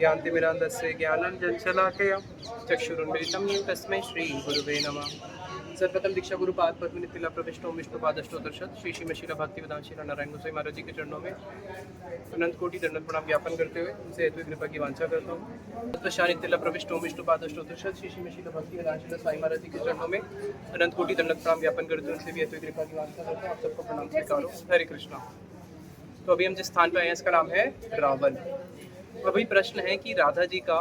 ज्ञानतिमिरान्धस्य ज्ञानाञ्जनशलाकया चक्षुरुन्मिलितं येन तस्मै श्रीगुरुवे नमः। सर्वप्रथम दीक्षा गुरुपाद पद्म नितिला प्रविष्टो विष्णुपादष्टोत्तरशत श्री श्रीमशीला भक्ति वेदांत श्री नारायण गोसाई महाराज जी के चरणों में अनंत कोटि दंडवत प्रणाम ज्ञापन करते हुए उनसे हेतु कृपा की वांछा करता हूँ। तत्पश्चात नितिला प्रविष्टो विष्णुपादष्टोत्तरशत श्री श्रीमशीला भक्ति वेदांत श्री साई महाराज जी के चरणों में अनंत कोटि दंडवत प्रणाम ज्ञापन करते हुए उनसे भी हेतु कृपा की वांछा करता हूँ। आप सबको प्रणाम स्वीकारो। हरे कृष्णा। तो अभी हम जिस स्थान पर आए हैं इसका नाम है रावल। अभी प्रश्न है कि राधा जी का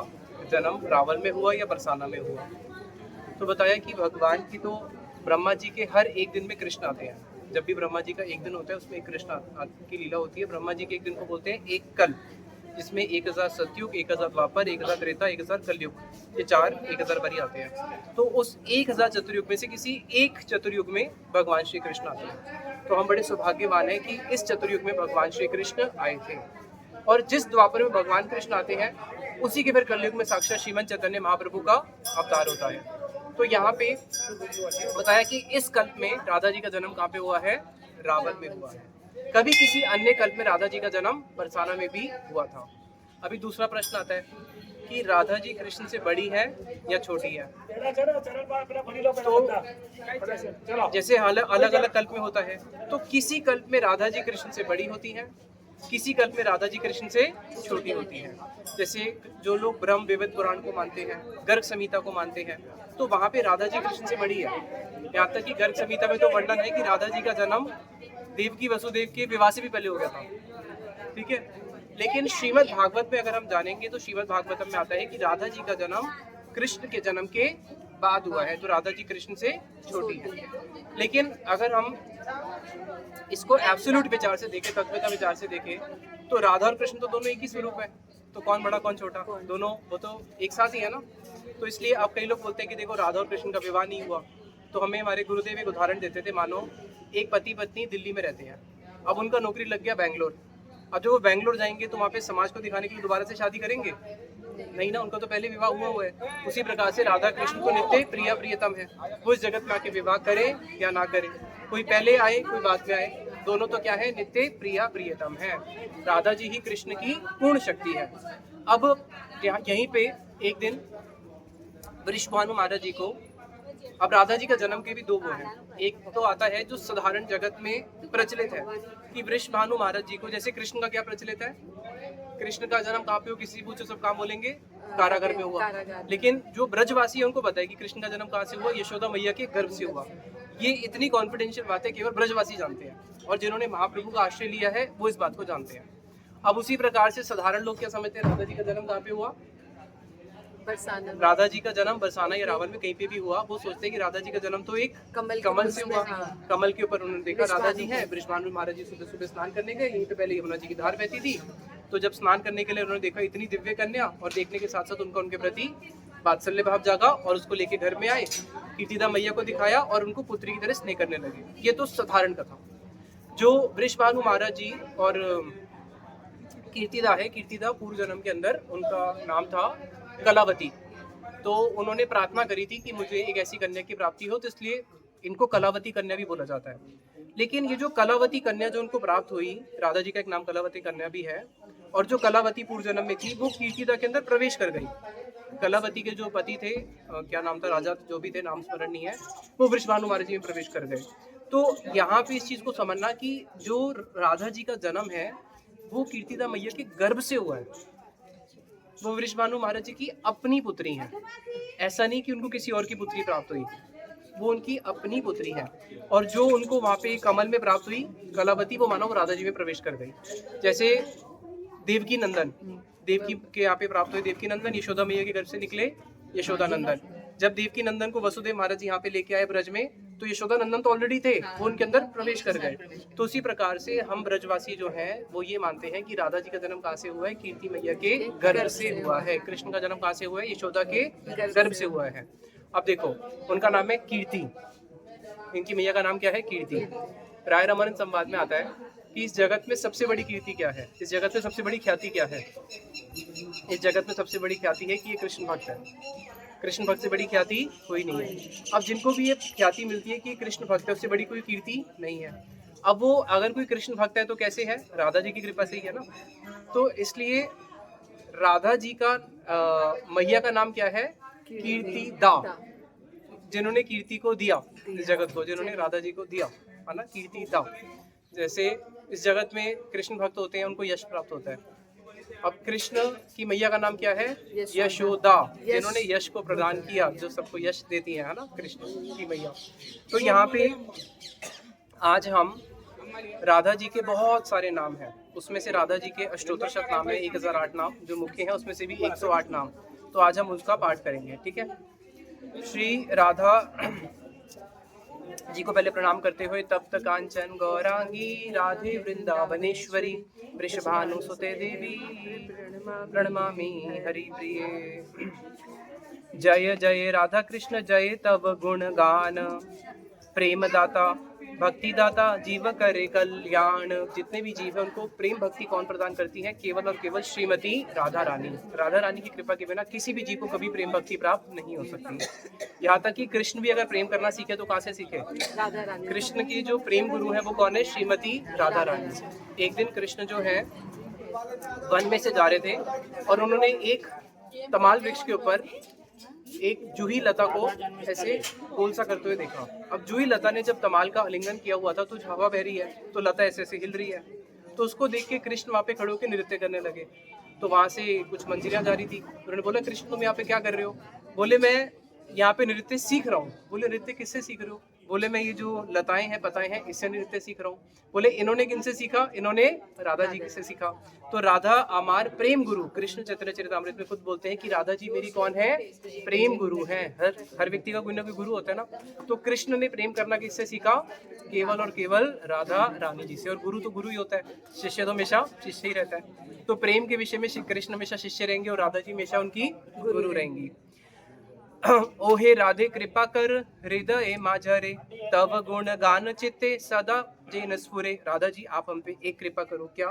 जन्म रावल में हुआ या बरसाना में हुआ। तो बताया कि भगवान की तो ब्रह्मा जी के हर एक दिन में कृष्ण आते हैं। जब भी ब्रह्मा जी का एक दिन होता है उसमें एक कृष्ण की लीला होती है। ब्रह्मा जी के एक दिन को बोलते हैं एक कल, जिसमें 1000 सतयुग, 1000 द्वापर, 1000 त्रेता, 1000 कलयुग, ये चार 1000 बारी आते हैं। तो उस 1000 चतुर्युग में से किसी एक चतुर्युग में भगवान श्री कृष्ण आते हैं। तो हम बड़े सौभाग्यवान हैं कि इस चतुर्युग में भगवान श्री कृष्ण आए थे। और जिस द्वापर में भगवान कृष्ण आते हैं उसी के फिर कलयुग में साक्षात श्रीमंत चैतन्य महाप्रभु का अवतार होता है। तो यहाँ पे बताया कि इस कल्प में राधा जी का जन्म कहाँ पे हुआ है? रावल में हुआ है। कभी किसी अन्य कल्प में राधा जी का जन्म बरसाना में भी हुआ था। अभी दूसरा प्रश्न आता है कि राधा जी कृष्ण से बड़ी है या छोटी है। तो जैसे अलग अलग कल्प में होता है, तो किसी कल्प में राधा जी कृष्ण से बड़ी होती है, किसी कल्प में राधा जी कृष्ण से छोटी होती है। जैसे जो लोग ब्रह्म विविध पुराण को मानते हैं, गर्ग संहिता को मानते हैं, तो वहाँ पे राधा जी कृष्ण से बड़ी है। यहाँ तक कि गर्ग संहिता में तो वर्णन है कि राधा जी का जन्म देवकी वसुदेव के विवाह से भी पहले हो गया था। ठीक है। लेकिन श्रीमद् भागवत में अगर हम जानेंगे तो श्रीमद् भागवतम में आता है कि राधा जी का जन्म कृष्ण के जन्म के बाद हुआ है। तो राधा जी कृष्ण से छोटी है। लेकिन अगर हम इसको एब्सोल्यूट विचार से देखें, तत्वता विचार से देखें, तो राधा और कृष्ण तो दोनों एक ही स्वरूप है। तो कौन बड़ा कौन छोटा, दोनों वो तो एक साथ ही है ना। तो इसलिए अब कई लोग बोलते हैं कि देखो राधा और कृष्ण का विवाह नहीं हुआ। तो हमें हमारे गुरुदेव एक उदाहरण देते थे। मानो एक पति पत्नी दिल्ली में रहते हैं, अब उनका नौकरी लग गया बैंगलोर। अब जब वो बैंगलोर जाएंगे तो वहाँ पे समाज को दिखाने के लिए दोबारा से शादी करेंगे? नहीं ना, उनका तो पहले विवाह हुआ है। उसी प्रकार से राधा कृष्ण तो नित्य प्रिया प्रियतम है। वो इस जगत में आके विवाह करे या ना करे, कोई पहले आए कोई बाद में आए, दोनों तो क्या है? नित्य प्रिया प्रियतम है। राधा जी ही कृष्ण की पूर्ण शक्ति है। अब यहीं पे एक दिन वृषभानु महाराज जी को, अब राधा जी का जन्म के भी दो वो हैं। एक तो आता है जो साधारण जगत में प्रचलित है कि वृषभानु महाराज जी को, जैसे कृष्ण का क्या प्रचलित है, कृष्ण का जन्म कहाँ पे हो, किसी पूछो सब काम बोलेंगे कारागार में हुआ। लेकिन जो ब्रजवासी है उनको पता है कि कृष्ण का जन्म कहाँ से हुआ, यशोदा मैया के गर्भ से हुआ। ये इतनी कॉन्फिडेंशियल बात है केवल ब्रजवासी जानते हैं, और जिन्होंने महाप्रभु का आश्रय लिया है वो इस बात को जानते हैं। अब उसी प्रकार से साधारण लोग क्या समझते हैं, राधा जी का जन्म कहाँ पे हुआ? बरसाना। राधा जी का जन्म बरसाना या रावल में कहीं पे भी हुआ। वो सोचते हैं कि राधा जी का जन्म तो एक कमल से हुआ। हाँ। कमल के ऊपर उन्होंने देखा राधा जी हैं। वृषभानु महाराज जी सुबह सुबह स्नान करने गए, यहीं पे पहले यमुना जी की धार बहती थी। तो जब स्नान करने के लिए उन्होंने देखा इतनी दिव्य कन्या, और देखने के साथ साथ उनका उनके प्रति वात्सल्य भाव जागा, और उसको लेके घर में आए, कीर्तिदा मैया को दिखाया और उनको पुत्री की तरह स्नेह करने लगे। ये तो साधारण कथा। जो वृषभानु महाराज जी और कीर्तिदा है, कीर्तिदा पूर्व जन्म के अंदर उनका नाम था कलावती। तो उन्होंने प्रार्थना करी थी कि मुझे एक ऐसी कन्या की प्राप्ति हो, तो इसलिए इनको कलावती कन्या भी बोला जाता है। लेकिन ये जो कलावती कन्या जो उनको प्राप्त हुई, राधा जी का एक नाम कलावती कन्या भी है, और जो कलावती पूर्व जन्म में थी वो कीर्तिदा के अंदर प्रवेश कर गई। कलावती के जो पति थे, क्या नाम था, राजा जो भी थे, नाम स्मरण नहीं है, वो वृषभानु महाराज जी में प्रवेश कर गए। तो यहाँ पे इस चीज को समझना कि जो राधा जी का जन्म है वो कीर्तिदा मैया के गर्भ से हुआ है। वो वृषभानु महाराज जी की अपनी पुत्री हैं। ऐसा नहीं कि उनको किसी और की पुत्री प्राप्त हुई, वो उनकी अपनी पुत्री है। और जो उनको वहाँ पे कमल में प्राप्त हुई कलावती, वो मानो राधा जी में प्रवेश कर गई। जैसे देवकी नंदन, देवकी के यहाँ पे प्राप्त हुए देवकी नंदन, यशोदा मैया के घर से निकले यशोदा नंदन। जब देवकी नंदन को वसुदेव महाराज जी यहाँ पे लेके आए ब्रज में, तो यशोदा नंदन तो ऑलरेडी थे, वो उनके अंदर प्रवेश कर गए। तो उसी प्रकार से हम ब्रजवासी जो हैं वो ये मानते हैं कि राधा जी का जन्म कहाँ से हुआ है? कीर्ति मैया के गर्भ से हुआ है। कृष्ण का जन्म कहाँ से हुआ है? यशोदा के गर्भ से हुआ है। अब देखो, उनका नाम है कीर्ति, इनकी मैया का नाम क्या है? कीर्ति। राय रामानंद संवाद में आता है कि इस जगत में सबसे बड़ी कीर्ति क्या है, इस जगत में सबसे बड़ी ख्याति क्या है? इस जगत में सबसे बड़ी ख्याति है कि ये कृष्ण भक्त है। कृष्ण भक्त से बड़ी ख्याति कोई नहीं है। अब जिनको भी ये ख्याति मिलती है कि कृष्ण भक्त है, उससे बड़ी कोई कीर्ति नहीं है। अब वो अगर कोई कृष्ण भक्त है तो कैसे है? राधा जी की कृपा से ही है ना। तो इसलिए राधा जी का मैया का नाम क्या है? कीर्ति दा, जिन्होंने कीर्ति को दिया इस जगत को, जिन्होंने राधा जी को दिया, है ना, कीर्ति दा। जैसे इस जगत में कृष्ण भक्त होते हैं, उनको यश प्राप्त होता है। अब कृष्ण की मैया का नाम क्या है? यशोदा, जिन्होंने यश को प्रदान किया, जो सबको यश देती है ना, कृष्ण की मैया। तो यहाँ पे आज हम राधा जी के बहुत सारे नाम हैं, उसमें से राधा जी के अष्टोत्तर शत नाम है, 1008 नाम जो मुख्य हैं, उसमें से भी 108 नाम, तो आज हम उसका पाठ करेंगे, ठीक है। श्री राधा जी को पहले प्रणाम करते हुए, तप्त कांचन गौरांगी राधे वृंदावनेश्वरी वृषभानुसुते देवी प्रणमामि हरि प्रिये। जय जय राधा कृष्ण जय तव गुण गान, प्रेम दाता भक्ति दाता जीव करे कल्याण। जितने भी जीव हैं उनको प्रेम भक्ति कौन प्रदान करती है? केवल और केवल श्रीमती राधा रानी। राधा रानी की कृपा के बिना किसी भी जीव को कभी प्रेम भक्ति प्राप्त नहीं हो सकती। यहाँ तक कि कृष्ण भी अगर प्रेम करना सीखे तो कहाँ से सीखे? राधा रानी। कृष्ण की जो प्रेम गुरु है वो कौन है? श्रीमती राधा रानी। एक दिन कृष्ण जो है वन में से जा रहे थे और उन्होंने एक तमाल वृक्ष के ऊपर एक जूही लता को ऐसे गोल सा करते हुए देखा। अब जूही लता ने जब तमाल का आलिंगन किया हुआ था तो हवा बह रही है, तो लता ऐसे ऐसे हिल रही है, तो उसको देख के कृष्ण वहाँ पे खड़े होकर नृत्य करने लगे। तो वहाँ से कुछ मंजिलियाँ जा रही थी, उन्होंने बोला कृष्ण तुम यहाँ पे क्या कर रहे हो? बोले मैं यहाँ पे नृत्य सीख रहा हूँ। बोले नृत्य किससे सीख रहे हो? बोले मैं ये जो लताएं हैं पताएं हैं इससे नृत्य सीख रहा हूँ। बोले इन्होंने किनसे सीखा? इन्होंने राधा जी से सीखा। तो राधा हमार प्रेम गुरु, कृष्ण चैतन्य चरितामृत में खुद बोलते हैं कि राधा जी मेरी कौन है? प्रेम गुरु है। हर व्यक्ति का कोई ना कोई गुरु होता है ना। तो कृष्ण ने प्रेम करना किससे सीखा? केवल और केवल राधा रानी जी से। और गुरु तो गुरु ही होता है, शिष्य तो हमेशा शिष्य ही रहता है। तो प्रेम के विषय में कृष्ण हमेशा शिष्य रहेंगे और राधा जी हमेशा उनकी गुरु रहेंगी। ओहे राधे कृपा कर हृदय माझरे, तव गुण गान चित्ते सदा जेन स्फुरे। राधा जी आप हम पे एक कृपा करो। क्या?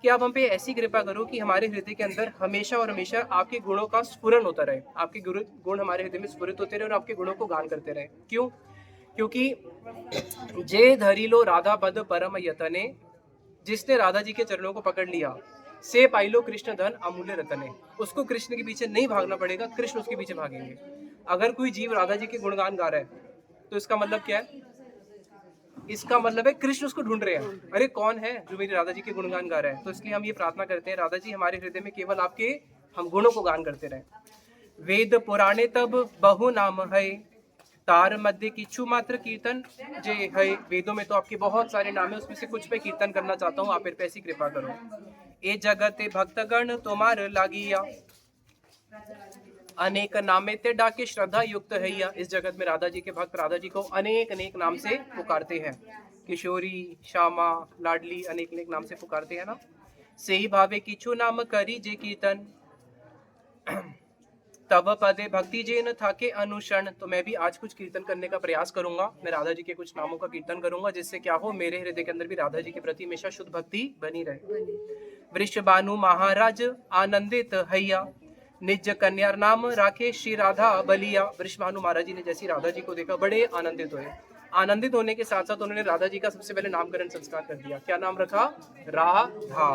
कि आप हम पे ऐसी कृपा करो कि हमारे हृदय के अंदर हमेशा और हमेशा आपके गुणों का स्फुरन होता रहे, आपके गुण हमारे हृदय में स्फुरित होते रहे और आपके गुणों को गान करते रहे। क्यों? क्योंकि जे धरी लो राधा पद परम यतने, जिसने राधा जी के चरणों को पकड़ लिया, से पाइलो कृष्ण धन अमूल्य रतने। उसको कृष्ण के पीछे नहीं भागना पड़ेगा, कृष्ण उसके पीछे भागेंगे। अगर कोई जीव राधा जी के गुणगान गा रहा है तो इसका मतलब क्या है? इसका मतलब है कृष्ण उसको ढूंढ रहे हैं। अरे कौन है जो मेरी राधा जी के गुणगान गा रहा है? तो इसलिए हम ये प्रार्थना करते हैं राधा जी हमारे हृदय में केवल आपके हम गुणों को गान करते रहे। वेद पुराणे तब बहु नाम है, तार मध्य किच्छु मात्र कीर्तन जे है। वेदों में तो आपके बहुत सारे नाम है, उसमें से कुछ पे कीर्तन करना चाहता हूँ, आप मेरे पे ऐसी कृपा करो। ए जगत भक्तगण तुम्हार लागिया, अनेक नामे ते डाके श्रद्धा युक्त है। या इस जगत में राधा जी के भक्त राधा जी को अनेक अनेक नाम से पुकारते हैं। किशोरी, श्यामा, लाडली, अनेक अनेक नाम से पुकारते हैं ना। सही भावे किछु नाम करी जे कीर्तन, तब पदे भक्ति जेन थाके अनुशरण। तो मैं भी आज कुछ कीर्तन करने का प्रयास करूंगा, मैं राधा जी के कुछ नामों का कीर्तन करूंगा, जिससे क्या हो, मेरे हृदय के अंदर भी राधा जी के प्रति हमेशा शुद्ध भक्ति बनी रहे। वृषभानु महाराज आनंदित हैया, निज कन्या नाम राखे श्री राधा बलिया। वृषभानु महाराज जी ने जैसी राधा जी को देखा बड़े आनंदित हुए। आनंदित होने के साथ साथ उन्होंने राधा जी का सबसे पहले नामकरण संस्कार कर दिया। क्या नाम रखा? राधा।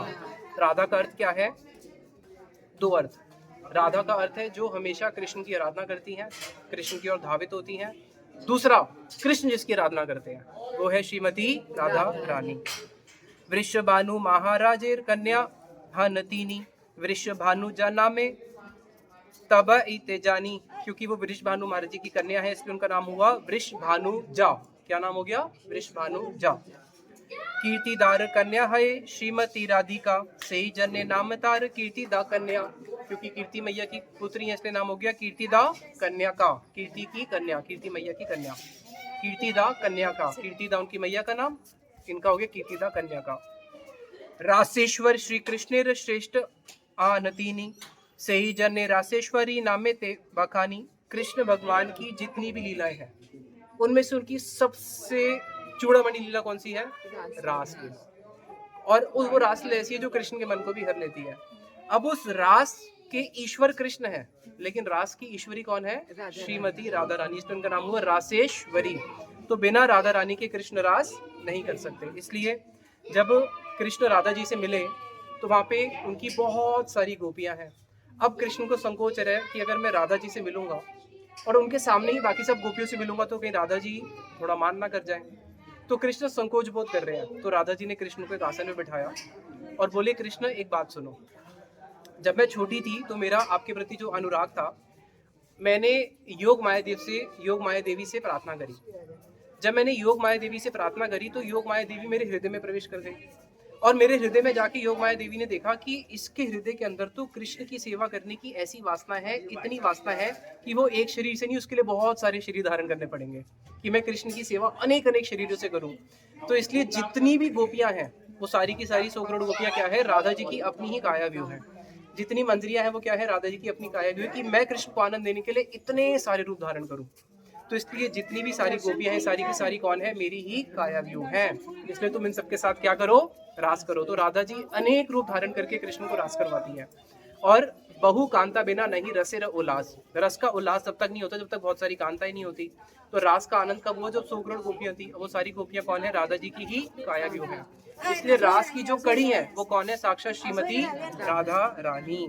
राधा का अर्थ क्या है? दो अर्थ। राधा का अर्थ है जो हमेशा कृष्ण की आराधना करती हैं, कृष्ण की ओर धावित होती हैं। दूसरा, कृष्ण जिसकी आराधना करते हैं वो है श्रीमती राधा रानी। वृषभानु महाराजेर कन्या हनतीनी, वृषभानु जाना में तब इते जानी। क्योंकि वो वृषभानु महाराज जी की कन्या है इसलिए उनका नाम हुआ वृषभानु जा। क्या नाम हो गया? वृषभानु जा। कीर्तिदार कन्या है श्रीमती राधिका, सही जन्य नाम तार कीर्तिदा कन्या। क्योंकि कीर्ति मैया की पुत्री है इसलिए नाम हो गया कीर्तिदा कन्या का। कीर्ति की कन्या, कीर्ति मैया की कन्या, कीर्तिदा कन्या का। कीर्तिदा उनकी मैया का नाम, इनका हो गया कीर्तिदा कन्या का। रासेश्वर श्री कृष्णेर श्रेष्ठ आनतीनी, सही जन्य रासेश्वरी नामे ते बखानी। कृष्ण भगवान की जितनी भी लीलाएं हैं उनमें से उनकी सबसे चूड़ामणि लीला कौन सी है? रास की। और वो रास लीला ऐसी है जो कृष्ण के मन को भी हर लेती है। अब उस रास के ईश्वर कृष्ण है, लेकिन रास की ईश्वरी कौन है? श्रीमती राधा रानी, इसलिए उनका नाम हुआ रासेश्वरी। तो बिना राधा रानी के कृष्ण रास नहीं कर सकते। इसलिए जब कृष्ण राधा जी से मिले तो वहां पे उनकी बहुत सारी गोपियां हैं अब कृष्ण को संकोच है कि अगर मैं राधा जी से मिलूंगा और उनके सामने ही बाकी सब गोपियों से मिलूंगा तो कहीं राधा जी थोड़ा मान ना कर जाए। तो कृष्ण संकोच बोध कर रहे हैं। तो राधा जी ने कृष्ण को एक आसन में बिठाया और बोले, कृष्ण एक बात सुनो, जब मैं छोटी थी तो मेरा आपके प्रति जो अनुराग था, मैंने योग माया देवी से प्रार्थना करी। जब मैंने योग माया देवी से प्रार्थना करी तो योग माया देवी मेरे हृदय में प्रवेश कर गई और मेरे हृदय में जाके योग माया देवी ने देखा कि इसके हृदय के अंदर तो कृष्ण की सेवा करने की ऐसी वासना है, इतनी वासना है कि वो एक शरीर से नहीं, उसके लिए बहुत सारे शरीर धारण करने पड़ेंगे कि मैं कृष्ण की सेवा अनेक अनेक शरीरों से करूं। तो इसलिए जितनी भी गोपियां हैं वो सारी की सारी 100 करोड़ गोपियां क्या है, राधा जी की अपनी ही काया व्यू है। जितनी मंजरियां हैं वो क्या है, राधा जी की अपनी काया व्यू है कि मैं कृष्ण को आनंद देने के लिए इतने सारे रूप धारण करूं। तो इसलिए जितनी भी सारी गोपियां हैं सारी की सारी कौन है, मेरी ही काया व्यू है। इसलिए तुम इन सबके साथ क्या करो, रास करो। तो राधा जी अनेक रूप धारण करके कृष्ण को रास करवाती है। और बहु कांता बिना नहीं रसे उल्लास, रस का उल्लास तब तक नहीं होता जब तक बहुत सारी कांताएं नहीं होती। तो रास का आनंद कब हुआ, जब 100 करोड़ गोपियां थी। वो सारी गोपियां कौन है, राधा जी की ही काया व्यू है। इसलिए रास की जो कड़ी है वो कौन है, साक्षात श्रीमती राधा रानी।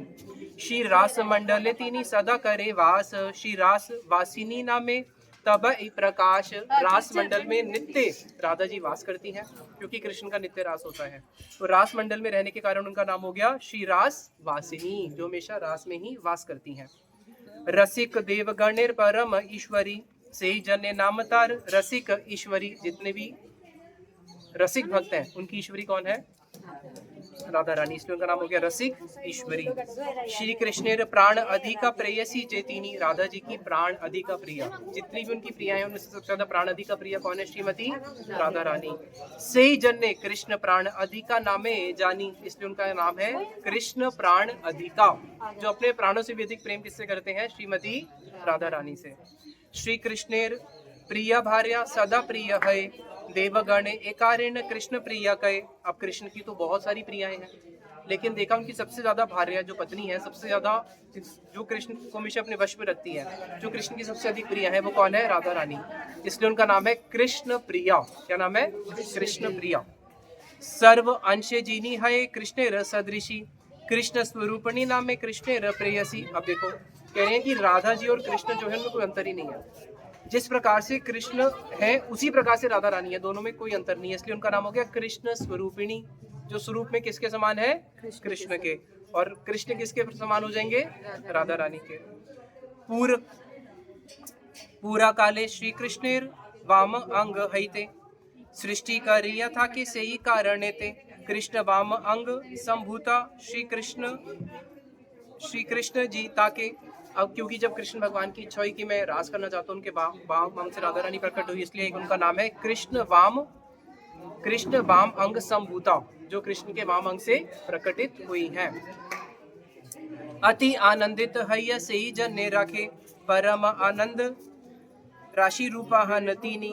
श्री रास मंडल तीनी सदा करे वास, श्री रास वासिनी नामे तब प्रकाश। रास मंडल में नित्य राधा जी वास करती हैं क्योंकि कृष्ण का नित्य रास होता है। तो रास मंडल में रहने के कारण उनका नाम हो गया श्री रास वासिनी, जो हमेशा रास में ही वास करती हैं। रसिक देव गणेर परम ईश्वरी, से जने नामतार रसिक ईश्वरी। जितने भी रसिक भक्त हैं उनकी ईश्वरी कौन है, राधा रानी, इसलिए उनका नाम हो गया रसिक ईश्वरी। श्री कृष्ण प्राण अधिका प्रेयसी चेतिनी, राधा जी की प्राण अधिका प्रिया। जितनी भी उनकी प्रिया है उनमें से सबसे ज्यादा प्राण अधिका प्रिया कौन है, श्रीमती राधा रानी। से जन्ने कृष्ण प्राण अधिका नामे जानी, इसलिए उनका नाम है कृष्ण प्राण अधिका। जो अपने प्राणों से भी अधिक प्रेम किससे करते हैं, श्रीमती राधा रानी से। श्री कृष्णेर प्रिया भार्या सदा प्रिय है, देवगण एकारेण कृष्ण प्रिया कहे। अब कृष्ण की तो बहुत सारी प्रियाएं हैं, लेकिन देखा उनकी सबसे ज्यादा भार्या जो पत्नी है, सबसे ज्यादा जो कृष्ण को हमेशा अपने वश में रखती है, जो कृष्ण की सबसे अधिक प्रिया है वो कौन है, राधा रानी। इसलिए उनका नाम है कृष्ण प्रिया। क्या नाम है, कृष्ण प्रिया। सर्व अंश जीनी है कृष्ण रसदृषि, कृष्ण स्वरूपणी नाम है कृष्ण र प्रेयसी। अब देखो कह रहे हैं कि राधा जी और कृष्ण जो है उनमें कोई अंतर ही नहीं है। जिस प्रकार से कृष्ण है उसी प्रकार से राधा रानी है, दोनों में कोई अंतर नहीं है। इसलिए उनका नाम हो गया कृष्ण स्वरूपिणी, जो स्वरूप में किसके समान है, कृष्ण के। और कृष्ण किसके समान हो जाएंगे, राधा रानी के। पूरा काले श्री कृष्णेर वाम अंग हईते, सृष्टि करिया था कि सही कारण ते, कृष्ण वाम अंग संभूता श्री कृष्ण जी ताके। अब क्योंकि जब कृष्ण भगवान की इच्छा हुई कि मैं रास करना चाहता हूँ, उनके वाम से राधा रानी प्रकट हुई, इसलिए उनका नाम है कृष्ण वाम अंग संभूता, जो कृष्ण के वाम अंग से प्रकटित हुई है। अति आनंदित है से ही जन ने रखे, परम आनंद राशि रूपा नतीनी,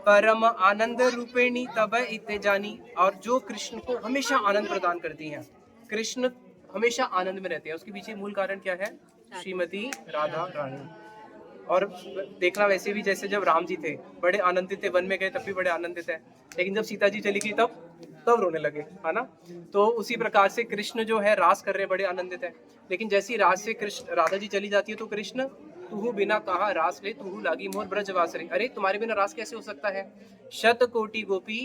परम आनंद रूपेणी तब इत जानी। और जो कृष्ण को हमेशा आनंद प्रदान करती हैं, कृष्ण हमेशा आनंद में रहते हैं, उसके पीछे मूल कारण क्या है, श्रीमती राधा रानी। और देखना वैसे भी जैसे जब राम जी थे बड़े आनंदित थे, वन में गए तब भी बड़े आनंदित है, लेकिन जब सीता जी चली गई तब रोने लगे, है ना। तो उसी प्रकार से कृष्ण जो है रास कर रहे बड़े आनंदित है, लेकिन जैसी रास से कृष्ण राधा जी चली जाती है तो कृष्ण तू बिना कहा रास ले, तू लागी मोर ब्रजवासरे। अरे तुम्हारे बिना रास कैसे हो सकता है। शत कोटि गोपी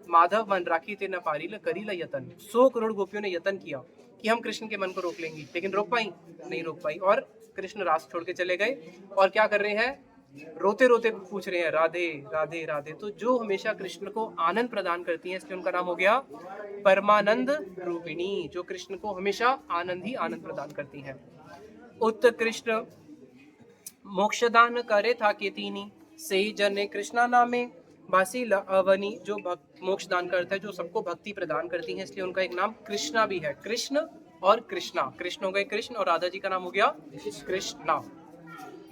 माधव मन राखी ते न पारिल करीला यतन। 100 करोड़ गोपियों ने यतन किया कि हम कृष्ण के मन को रोक लेंगे, लेकिन रोक पाई नहीं, रोक पाई। और कृष्ण रास छोड़ के चले गए और क्या कर रहे हैं, रोते रोते पूछ रहे हैं राधे राधे राधे। तो जो हमेशा कृष्ण को आनंद प्रदान करती हैं, इसलिए उनका नाम हो गया परमानंद रूपिणी, जो कृष्ण को हमेशा आनंद ही आनंद प्रदान करती हैं। उत्कृष्ण मोक्षदान करे था के तीनी, से जने कृष्णा नामे बासी अवनी। जो मोक्ष दान करता है, जो सबको भक्ति प्रदान करती हैं, इसलिए उनका एक नाम कृष्णा भी है। कृष्ण और कृष्णा, कृष्ण हो गए कृष्ण और राधा जी का नाम हो गया कृष्णा।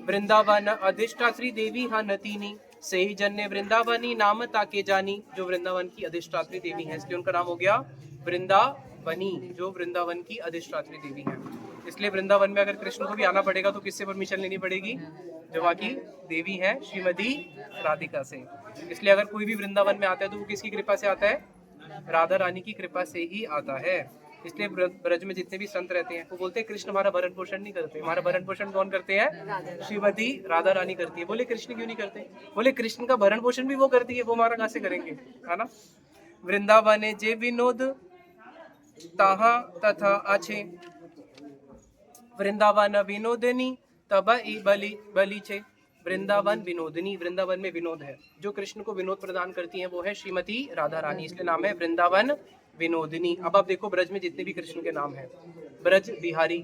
वृंदावन अधिष्ठात्री देवी नतीनी, से ही जन्य वृंदावनी नाम ताके जानी। जो वृंदावन की अधिष्ठात्री देवी है, इसलिए उनका नाम हो गया वृंदावनी, जो वृंदावन की अधिष्ठात्री देवी है। इसलिए वृंदावन में अगर कृष्ण को भी आना पड़ेगा तो किससे परमिशन लेनी पड़ेगी, जो वहाँ की देवी है श्रीमती राधिका से। इसलिए अगर कोई भी वृंदावन में आता है तो वो किसकी कृपा से आता है, राधा रानी की कृपा से ही आता है। इसलिए ब्रज में जितने भी संत रहते हैं वो बोलते हैं कृष्ण हमारा भरण पोषण नहीं करते, हमारा भरण पोषण कौन करते हैं? श्रीमती राधा रानी करती है। बोले कृष्ण क्यों नहीं करते? बोले कृष्ण का भरण पोषण भी वो करती है, वो हमारा कहाँ से करेंगे, है ना। वृंदावन जे विनोद ताहा तथा अच्छे, वृंदावन विनोदनी तब बलि बलि छे। वृंदावन विनोदनी, वृंदावन में विनोद है, जो कृष्ण को विनोद प्रदान करती है वो है श्रीमती राधा रानी, इसलिए नाम है वृंदावन विनोदिनी। अब आप देखो ब्रज में जितने भी कृष्ण के नाम है, ब्रज बिहारी,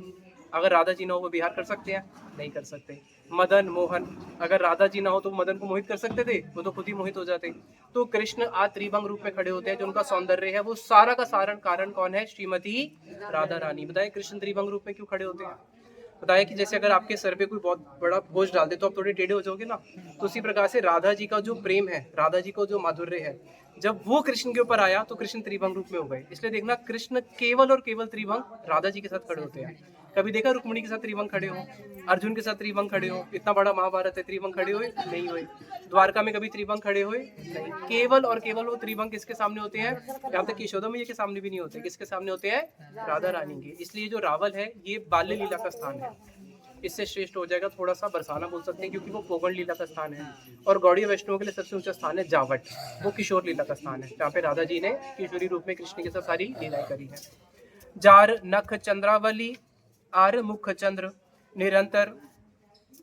अगर राधा जी ना हो वो बिहार कर सकते हैं? नहीं कर सकते। मदन मोहन, अगर राधा जी ना हो तो मदन को मोहित कर सकते थे? वो तो खुद ही मोहित हो जाते। तो कृष्ण आज त्रिभंग रूप में खड़े होते हैं, जो उनका सौंदर्य है वो सारा का सारण कारण कौन है? श्रीमती राधा रानी। बताए कृष्ण त्रिभंग रूप में क्यों खड़े होते हैं? बताया कि जैसे अगर आपके सर पे कोई बहुत बड़ा बोझ डाल दे तो आप थोड़े टेढ़े हो जाओगे ना, तो उसी प्रकार से राधा जी का जो प्रेम है, राधा जी का जो माधुर्य है, जब वो कृष्ण के ऊपर आया तो कृष्ण त्रिभंग रूप में हो गए। इसलिए देखना कृष्ण केवल और केवल त्रिभंग राधा जी के साथ खड़े होते हैं। कभी देखा रुक्मिणी के साथ त्रिभंग खड़े हो, अर्जुन के साथ त्रिभंग खड़े हो? इतना बड़ा महाभारत है, त्रिभंग खड़े हुए नहीं हुए। द्वारका में कभी त्रिभंग खड़े हुए नहीं। केवल और केवल वो त्रिभंग किसके सामने होते हैं? यहाँ तक यशोदा मैया के सामने भी नहीं होते। किसके सामने होते हैं? राधा रानी के। इसलिए जो रावल है ये बाल्य लीला का स्थान है, इससे श्रेष्ठ हो जाएगा थोड़ा सा बरसाना बोल सकते हैं, क्योंकि वो पोगण लीला का स्थान है। और गौड़ीय वैष्णव के लिए सबसे ऊंचा स्थान है जावट, वो किशोर लीला का स्थान है, जहाँ पे राधा जी ने किशोरी रूप में कृष्ण के साथ सारी लीलाएं करी है। जार नख चंद्रावली आर मुख चंद्र निरंतर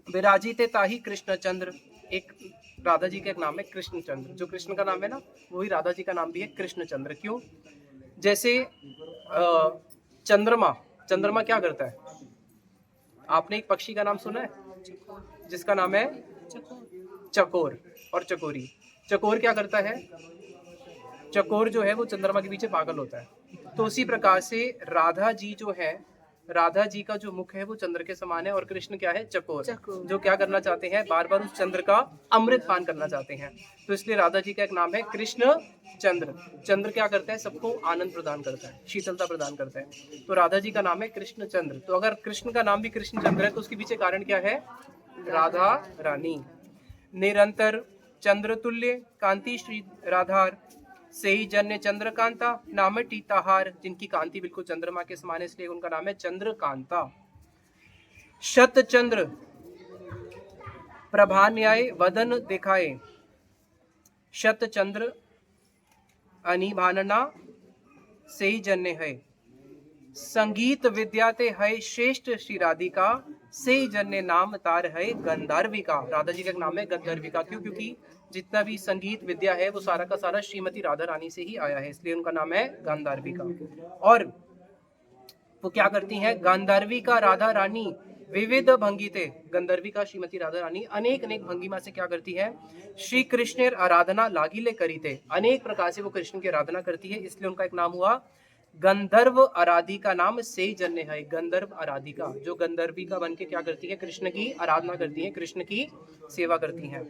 विराजिते ताही कृष्ण चंद्र। एक राधा जी का एक नाम है कृष्ण चंद्र, जो कृष्ण का नाम है ना वही राधा जी का नाम भी है कृष्ण चंद्र। क्यों? जैसे चंद्रमा, चंद्रमा क्या करता है? आपने एक पक्षी का नाम सुना है जिसका नाम है चकोर और चकोरी। चकोर क्या करता है? चकोर जो है वो चंद्रमा के पीछे पागल होता है। तो उसी प्रकार से राधा जी जो है, राधा जी का जो मुख है वो चंद्र के समान है, और कृष्ण क्या है? चकोर, जो क्या करना चाहते हैं? बार बार उस चंद्र का अमृत पान करना चाहते हैं। तो इसलिए राधा जी का एक नाम है कृष्ण चंद्र। चंद्र क्या करता है? सबको आनंद प्रदान करता है, शीतलता प्रदान करता है। तो राधा जी का नाम है कृष्ण चंद्र। तो अगर कृष्ण का नाम भी कृष्ण चंद्र है तो उसके पीछे कारण क्या है? राधा रानी। निरंतर चंद्र तुल्य कांति श्री राधार, से ही जन्य चंद्रकांता नाम टीताहार। जिनकी कांति बिल्कुल चंद्रमा के समान है इसलिए उनका नाम है चंद्रकांता। शत चंद्र प्रभा न्याय वदन दिखाए, शत चंद्र अनिभानना से ही जन्य है। संगीत विद्याते है श्रेष्ठ श्री राधिका, से ही जन्य नाम तार है गंधर्विका। राधा जी का नाम है गंधर्विका। क्यों? क्योंकि जितना भी संगीत विद्या है वो सारा का सारा श्रीमती राधा रानी से ही आया है, इसलिए उनका नाम है गांधार्विका। और वो क्या करती हैं? गांधार्विका राधा रानी विविध भंगिते, गंधर्विका श्रीमती राधा रानी अनेक अनेक भंगिमा से क्या करती है? श्री कृष्ण आराधना लागिले करीते, अनेक प्रकार से वो कृष्ण की आराधना करती है, इसलिए उनका एक नाम हुआ गंधर्व आराधिका। नाम से ही जन्य है गंधर्व आराधिका, जो गंधर्विका बन के क्या करती है? कृष्ण की आराधना करती है, कृष्ण की सेवा करती है।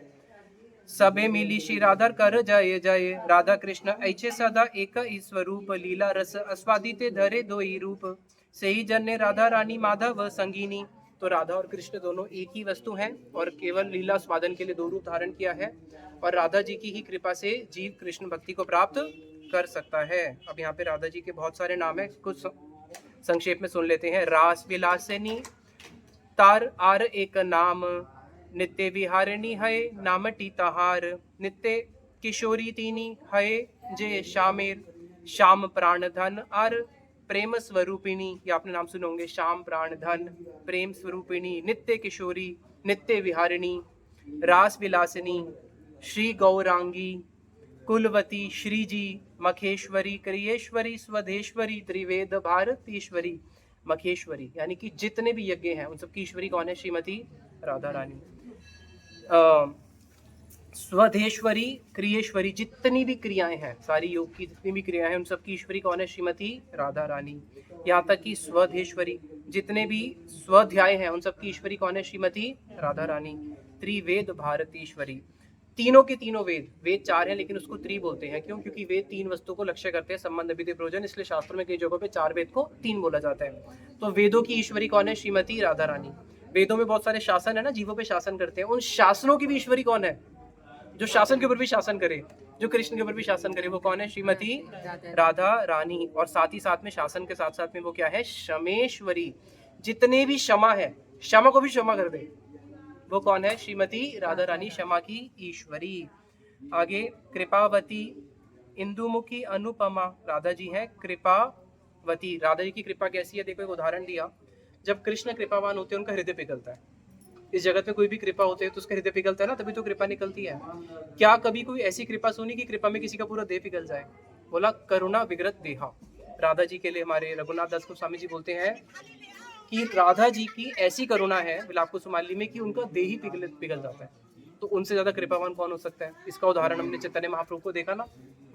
सबे मिली श्री राधर कर जय जय, राधा कृष्ण ऐचे सदा एक स्वरूप, लीला रस आस्वादिते धरे दो ही रूप, से ही जन्य राधा रानी माधव संगीनी। तो राधा और कृष्ण दोनों एक ही वस्तु हैं और केवल लीला स्वादन के लिए दो रूप धारण किया है, और राधा जी की ही कृपा से जीव कृष्ण भक्ति को प्राप्त कर सकता है। अब यहाँ पे राधा जी के बहुत सारे नाम है, कुछ संक्षेप में सुन लेते हैं। रास विलासिनी तार आर एक नाम, नित्य विहारिणी है नाम टीताहार, नित्य किशोरी तीनी है जे शामेर, श्याम प्राण धन आर प्रेम स्वरूपिणी। ये आपने नाम सुने होंगे, श्याम प्राण धन प्रेम स्वरूपिणी, नित्य किशोरी, नित्य विहारिणी, रास विलासिनी, श्री गौरांगी, कुलवती, श्रीजी, मखेश्वरी, क्रियेश्वरी, स्वधेश्वरी, त्रिवेद भारतीश्वरी। मखेश्वरी यानी कि जितने भी यज्ञ हैं उन सब की ईश्वरी कौन है? श्रीमती राधा रानी। स्वधेश्वरी, क्रियेश्वरी, जितनी भी क्रियाएं हैं, सारी योग की जितनी भी क्रियाएं हैं उन सब की ईश्वरी कौन है? श्रीमती राधा रानी। यहाँ तक कि स्वधेश्वरी, जितने भी स्वाध्याय हैं उन सब की ईश्वरी कौन है? श्रीमती राधा रानी। त्रिवेद भारतीश्वरी, तीनों के तीनों वेद, वेद चार हैं लेकिन उसको त्रि बोलते हैं। क्यों? क्योंकि वेद तीन वस्तु को लक्ष्य करते हैं, संबंध विधि प्रयोजन, इसलिए शास्त्र में कई जगहों पे चार वेद को तीन बोला जाता है। तो वेदों की ईश्वरी कौन है? श्रीमती राधा रानी। वेदों में बहुत सारे शासन है ना, जीवों पे शासन करते हैं, उन शासनों की भी ईश्वरी कौन है? जो शासन के ऊपर भी शासन करे, जो कृष्ण के ऊपर भी शासन करे, वो कौन है? श्रीमती राधा रानी। और साथ ही साथ में शासन के साथ साथ में वो क्या है? शमेश्वरी। जितने भी क्षमा है, क्षमा को भी क्षमा कर दे, वो कौन है? श्रीमती राधा रानी, क्षमा की ईश्वरी। आगे कृपावती, इंदुमुखी अनुपमा, राधा जी हैं कृपावती। राधा जी की कृपा कैसी है? देखो एक उदाहरण दिया, जब कृष्ण कृपावान होते हैं उनका हृदय पिघलता है। इस जगत में कोई भी कृपा होते है तो उसका हृदय पिघलता है ना, तभी तो कृपा निकलती है। क्या कभी कोई ऐसी कृपा सुनी कि कृपा में किसी का पूरा देह पिघल जाए? बोला करुणा विगृत देहा। राधा जी के लिए हमारे रघुनाथ दास गोस्वामी जी बोलते हैं कि राधा जी की ऐसी करुणा है विलाप कुसुमाली में कि उनका देह ही पिघल जाता है। तो उनसे ज्यादा कृपावान कौन हो सकता है? इसका उदाहरण हमने चैतन्य महाप्रभु को देखा ना,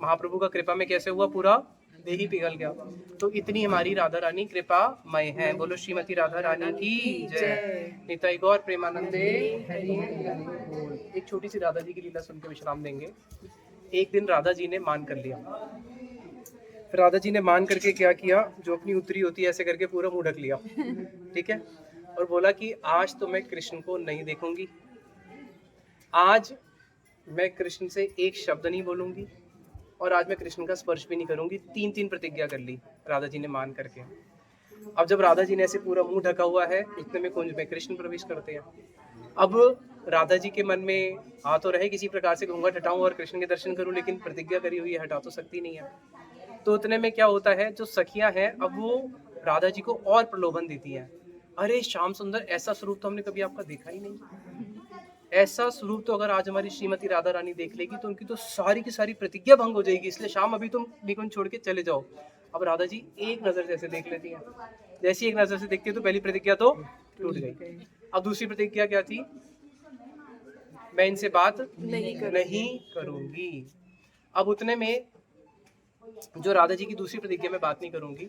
महाप्रभु का कृपा में कैसे हुआ, पूरा देह ही पिघल गया। तो इतनी हमारी राधा रानी कृपामय है। बोलो श्रीमती राधा रानी की जय। निताई गौर प्रेमानंदे हरि हरि बोल। एक छोटी सी राधा जी की लीला सुन के विश्राम देंगे। एक दिन राधा जी ने मान कर लिया। फिर राधा जी ने मान करके क्या किया, जो अपनी उत्तरी होती है ऐसे करके पूरा मुंह ढक लिया, ठीक है, और बोला कि आज तो मैं कृष्ण को नहीं देखूंगी, आज मैं कृष्ण से एक शब्द नहीं बोलूंगी, और आज मैं कृष्ण का स्पर्श भी नहीं करूंगी। 3 प्रतिज्ञा कर ली राधा जी ने मान करके। अब जब राधा जी ने ऐसे पूरा मुंह ढका हुआ है, उतने में कुंज में कृष्ण प्रवेश करते हैं। अब राधा जी के मन में आ तो रहे किसी प्रकार से घूंघट हटाऊं और कृष्ण के दर्शन करूं, लेकिन प्रतिज्ञा करी हुई है, हटा तो सकती नहीं है। तो उतने में क्या होता है, जो सखियां हैं अब वो राधा जी को और प्रलोभन देती हैं। अरे श्याम सुंदर, ऐसा स्वरूप तो हमने कभी आपका देखा ही नहीं। ऐसा स्वरूप तो अगर आज हमारी श्रीमती राधा रानी देख लेगी तो उनकी तो सारी की सारी प्रतिज्ञा भंग हो जाएगी, इसलिए शाम अभी तुम निकुंज छोड़ के चले जाओ। अब राधा जी एक नजर जैसे देख लेती हैं, जैसी एक नजर से देखती है तो पहली प्रतिज्ञा तो टूट गई। अब दूसरी प्रतिज्ञा क्या थी? मैं इनसे बात नहीं करूंगी। अब उतने में जो राधा जी की दूसरी प्रतिज्ञा में बात नहीं करूंगी,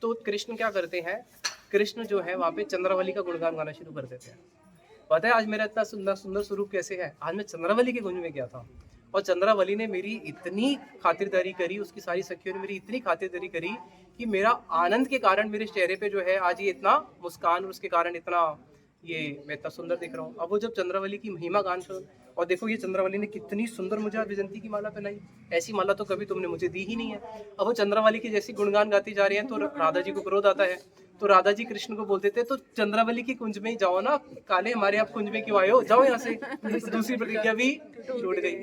तो कृष्ण क्या करते हैं, कृष्ण जो है वहां पे चंद्रावली का गुणगान गाना शुरू कर देते हैं। पता है आज मेरा इतना सुंदर सुंदर स्वरूप कैसे है? आज मैं चंद्रावली के कुंज में गया था और चंद्रावली ने मेरी इतनी खातिरदारी करी, उसकी सारी सखियों ने मेरी इतनी खातिरदारी करी कि मेरा आनंद के कारण मेरे चेहरे पे जो है आज ये इतना मुस्कान, और उसके कारण इतना ये मैं इतना सुंदर दिख रहा हूँ। अब वो जब चंद्रावली की महिमा गान सुन, और देखो ये चंद्रावली ने कितनी सुंदर मुझे विजंती की माला पहनाई, ऐसी माला तो कभी तुमने मुझे दी ही नहीं है। अब वो चंद्रावली की जैसी गुणगान गाती जा रही है तो राधा जी को क्रोध आता है। तो राधा जी कृष्ण को बोलते थे तो चंद्रावली की कुंज में ही जाओ ना, काले हमारे आप कुंज में क्यों आए हो, जाओ यहाँ से। दूसरी प्रतिज्ञा भी टूट गई।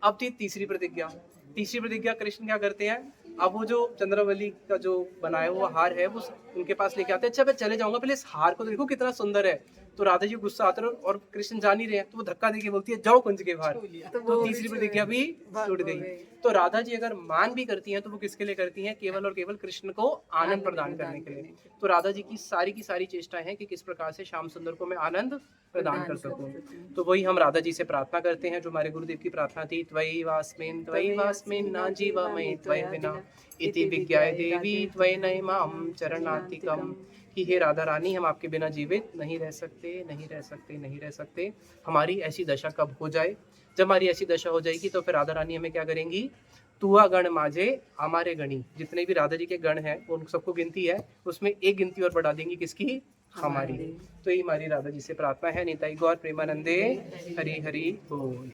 अब थी तीसरी प्रतिज्ञा। तीसरी प्रतिज्ञा कृष्ण क्या करते हैं, अब वो जो चंद्रावली का जो बनाया हुआ हार है वो उनके पास लेके आते हैं। अच्छा मैं चले जाऊंगा, पहले इस हार को देखो कितना सुंदर है। तो राधा जी गुस्सा आता है और कृष्ण जान ही रहे हैं, तो वो धक्का देके बोलती है जाओ कुंज के बाहर। तो तीसरी प्रतिज्ञा भी टूट गई। तो राधा जी अगर मान भी करती हैं तो वो किसके लिए करती हैं? केवल और केवल कृष्ण को आनंद प्रदान करने के लिए। तो राधा जी की सारी चेष्टाएं हैं कि किस प्रकार से श्याम सुंदर को मैं आनंद प्रदान कर सकूं। तो वही हम राधा जी से प्रार्थना करते हैं, जो हमारे गुरुदेव की प्रार्थना थी, त्वयि वास्मिन् ना जीवामि त्वयि विना इति विज्ञाय देवी त्वयि नैमां चरणार्तिकम्। कि हे राधा रानी, हम आपके बिना जीवित नहीं रह सकते, नहीं रह सकते, नहीं रह सकते। हमारी ऐसी दशा कब हो जाए? जब हमारी ऐसी दशा हो जाएगी तो फिर राधा रानी हमें क्या करेंगी? तुआ गण माजे हमारे गणी। जितने भी राधा जी के गण हैं उन सबको गिनती है, उसमें एक गिनती और बढ़ा देंगी, किसकी? हमारी। तो ये हमारी राधा जी से प्रार्थना है। निताई गौर प्रेमानंदे हरि हरि बोल।